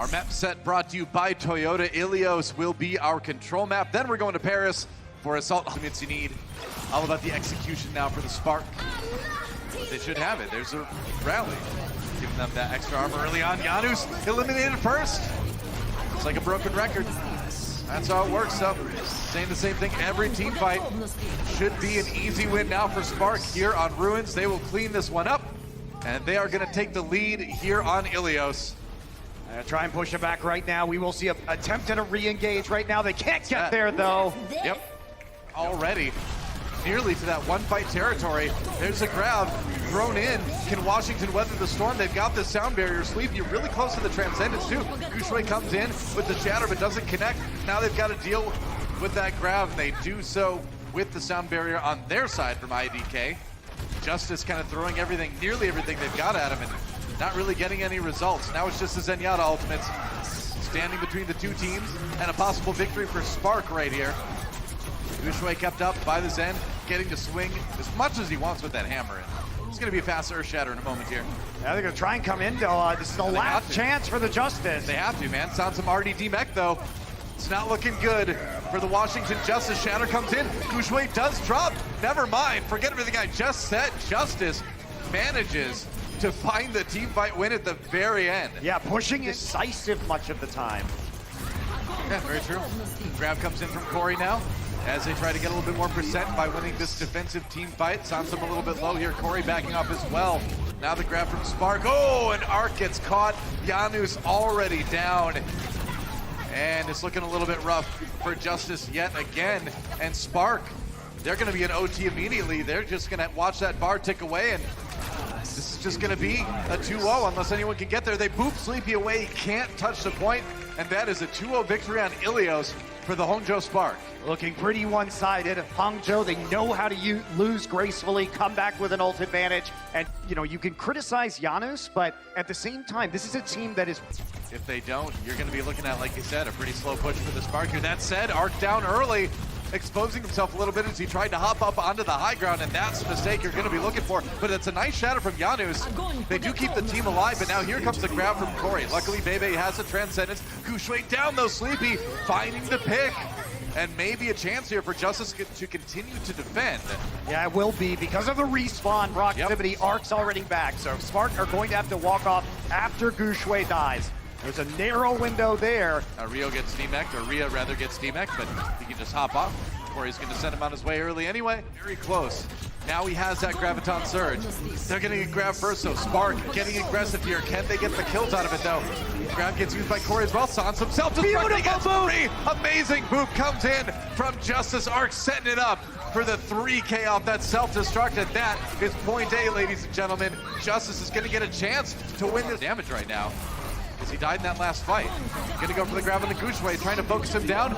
Our map set brought to you by Toyota. Ilios will be our control map. Then we're going to Paris for Assault. Elements you need. All about the execution now for the Spark. But they should have it. There's a rally. Giving them that extra armor early on. Janus eliminated first. It's like a broken record. That's how it works. So, saying the same thing. Every team fight should be an easy win now for Spark here on Ruins. They will clean this one up. And they are going to take the lead here on Ilios. Try and push it back right now. We will see an attempt at a re-engage right now. They can't get there though. Yep. Already nearly to that one fight territory. There's a grab thrown in. Can Washington weather the storm? They've got the sound barrier. Sleepy really close to the Transcendence too. Gushui comes in with the shatter but doesn't connect. Now they've got to deal with that grab, and they do so with the sound barrier on their side from IDK. Justice kind of throwing everything, nearly everything they've got at him, and not really getting any results. Now it's just the Zenyatta ultimates standing between the two teams and a possible victory for Spark right here. Gushui kept up by the Zen, getting to swing as much as he wants with that hammer. It's going to be a fast Earth Shatter in a moment here. Yeah, they're going to try and come in though. This is the last chance for the Justice. They have to, man. Sounds some RDD mech though. It's not looking good for the Washington Justice. Shatter comes in. Gushui does drop. Never mind. Forget everything I just said. Justice manages to find the team fight win at the very end. Yeah, pushing decisive much of the time. Yeah, very true. Grab comes in from Corey now as they try to get a little bit more percent by winning this defensive team fight. Sansom a little bit low here. Corey backing up as well. Now the grab from Spark. Oh, and Arc gets caught. Janus already down. And it's looking a little bit rough for Justice yet again. And Spark, they're going to be an OT immediately. They're just going to watch that bar tick away, and this is just going to be a 2-0 unless anyone can get there. They boop Sleepy away. He can't touch the point, and that is a 2-0 victory on Ilios for the Hangzhou Spark. Looking pretty one-sided. Hangzhou, they know how to lose gracefully, come back with an ult advantage. And, you know, you can criticize Janus, but at the same time, this is a team that is... If they don't, you're going to be looking at, like you said, a pretty slow push for the Spark here. That said, Arc down early, exposing himself a little bit as he tried to hop up onto the high ground, and that's the mistake you're going to be looking for. But it's a nice shatter from Janus. They do keep the team alive, but now here comes the grab from Corey. Luckily, Bebe has a Transcendence. Gushui down though, Sleepy, finding the pick. And maybe a chance here for Justice to continue to defend. Yeah, it will be because of the respawn proximity. Yep. Arc's already back, so Spark are going to have to walk off after Gushui dies. There's a narrow window there. Rio gets demeched, or Rhea rather gets demeched, but he can just hop off. Corey's going to send him on his way early anyway. Very close. Now he has that Graviton Surge. They're going to get grabbed first, so Spark getting aggressive here. Can they get the kills out of it, though? Grab gets used by Corey as well. Sans himself to beautiful move. Amazing move comes in from Justice. Arc setting it up for the 3K off that self-destruct, and that is point A, ladies and gentlemen. Justice is going to get a chance to win this damage right now, because he died in that last fight. Gonna go for the grab on the Gushui, trying to focus him down.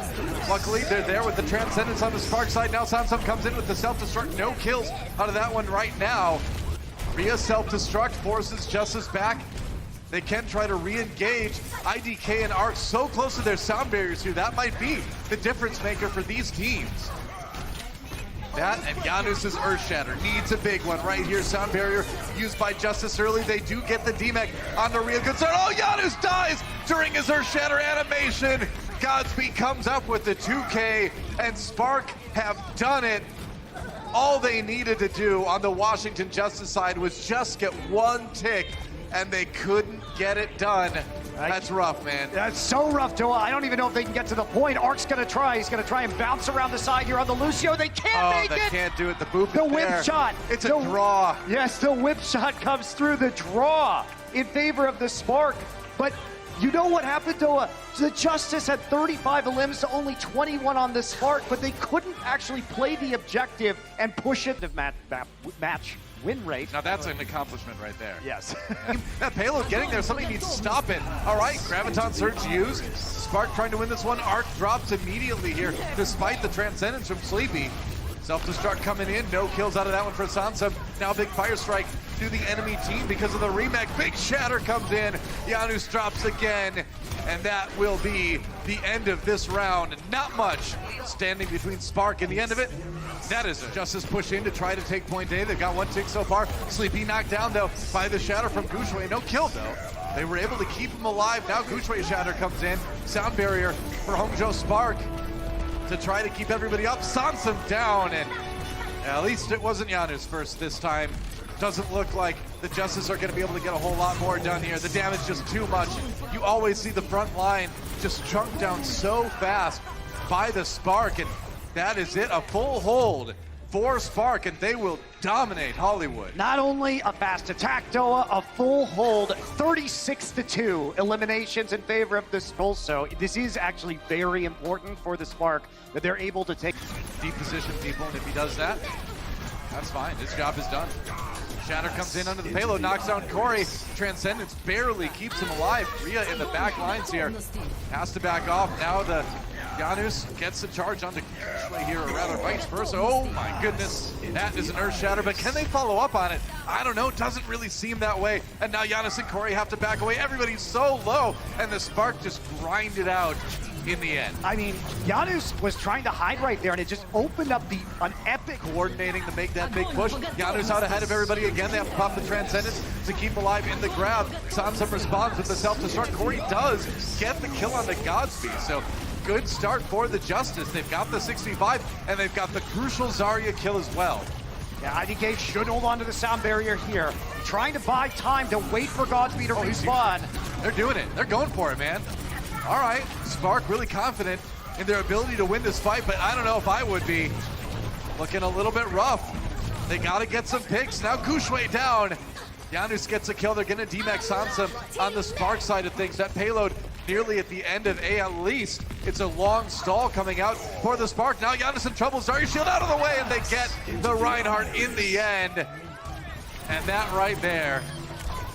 Luckily, they're there with the Transcendence on the Spark side. Now Samsung comes in with the self-destruct. No kills out of that one right now. Rhea self-destruct forces Justice back. They can try to re-engage. IDK and Arc so close to their sound barriers here. That might be the difference maker for these teams. That and Janus's Earth Shatter needs a big one right here. Sound barrier used by Justice early. They do get the DMEC on the real concern. Oh, Janus dies during his Earth Shatter animation. Godspeed comes up with the 2K, and Spark have done it. All they needed to do on the Washington Justice side was just get one tick, and they couldn't get it done. That's rough, man. That's so rough, Joel. I don't even know if they can get to the point. Arc's gonna try. He's gonna try and bounce around the side here on the Lucio. They can't make it. They can't do it. The boop. The whip shot. It's a draw. Yes, the whip shot comes through. The draw in favor of the Spark. But you know what happened to the Justice had 35 elims to only 21 on the Spark, but they couldn't actually play the objective and push it to match win rate. Now that's an accomplishment right there. Yes. That payload getting there, somebody needs to stop it. All right, Graviton Surge used. Spark trying to win this one. Arc drops immediately here, despite the Transcendence from Sleepy. Self-destruct coming in, no kills out of that one for Sansa. Now big fire strike to the enemy team because of the remake. Big shatter comes in, Janus drops again, and that will be the end of this round. Not much standing between Spark and the end of it. That is it. Justice push in to try to take point A. They've got one tick so far. Sleepy knocked down though by the shatter from Gushui. No kill though. They were able to keep him alive. Now Gushway Shatter comes in. Sound barrier for Hongzhou Spark to try to keep everybody up. Sansum down, and at least it wasn't Janus first this time. Doesn't look like the Justice are going to be able to get a whole lot more done here. The damage just too much. You always see the front line just chunked down so fast by the Spark, and that is it. A full hold for Spark, and they will dominate Hollywood. Not only a fast attack, Doa, a full hold, 36-2 eliminations in favor of this also. This is actually very important for the Spark that they're able to take Deep position people, and if he does that, that's fine. His job is done. Shatter comes in under the payload, knocks down Corey. Transcendence barely keeps him alive. Rhea in the back lines here has to back off. Now the Janus gets the charge onto Gushway here, or rather vice versa. Oh my goodness, that is an Earth Shatter, but can they follow up on it? I don't know, doesn't really seem that way. And now Janus and Corey have to back away. Everybody's so low, and the Spark just grinded out in the end. I mean, Janus was trying to hide right there, and it just opened up an epic Coordinating to make that big push. Janus out ahead of everybody again. They have to pop the Transcendence to keep alive in the grab. Sansum responds with the self-destruct. Corey does get the kill on the Godspeed, so good start for the Justice. They've got the 65, and they've got the crucial Zarya kill as well. Yeah, IDK should hold on to the sound barrier here, trying to buy time to wait for Godspeed to respawn. They're doing it. They're going for it, man. All right, Spark really confident in their ability to win this fight, but I don't know if I would be. Looking a little bit rough. They got to get some picks. Now Gushway down. Janus gets a kill. They're going to DMAX Sansum on the Spark side of things. That payload nearly at the end of A at least. It's a long stall coming out for the Spark. Now Janus in trouble. Zarya shield out of the way, and they get the Reinhardt in the end. And that right there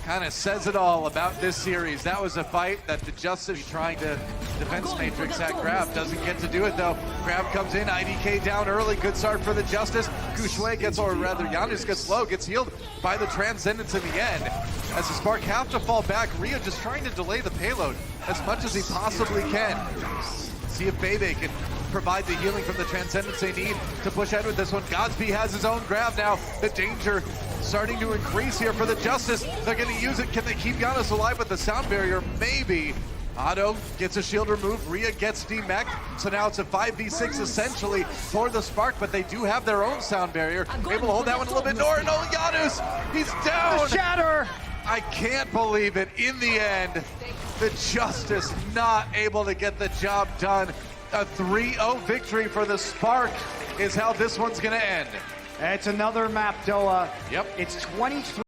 kind of says it all about this series. That was a fight that the Justice trying to defense matrix that grab. Doesn't get to do it though. Grab comes in, IDK down early. Good start for the Justice. Gushway gets, or rather Janus gets low, gets healed by the Transcendence in the end. As the Spark have to fall back, Rhea just trying to delay the payload as much as he possibly can. See if Bebe can provide the healing from the Transcendence they need to push ahead with this one. Godspeed has his own grab now. The danger starting to increase here for the Justice. They're going to use it. Can they keep Janus alive with the sound barrier? Maybe. Otto gets a shield removed. Rhea gets demech. So now it's a 5v6 essentially for the Spark, but they do have their own sound barrier. Able to hold that one a little bit more. No, Janus, he's down. The Shatter. I can't believe it. In the end, the Justice not able to get the job done. A 3-0 victory for the Spark is how this one's going to end. It's another map, Doa. Yep. It's 23.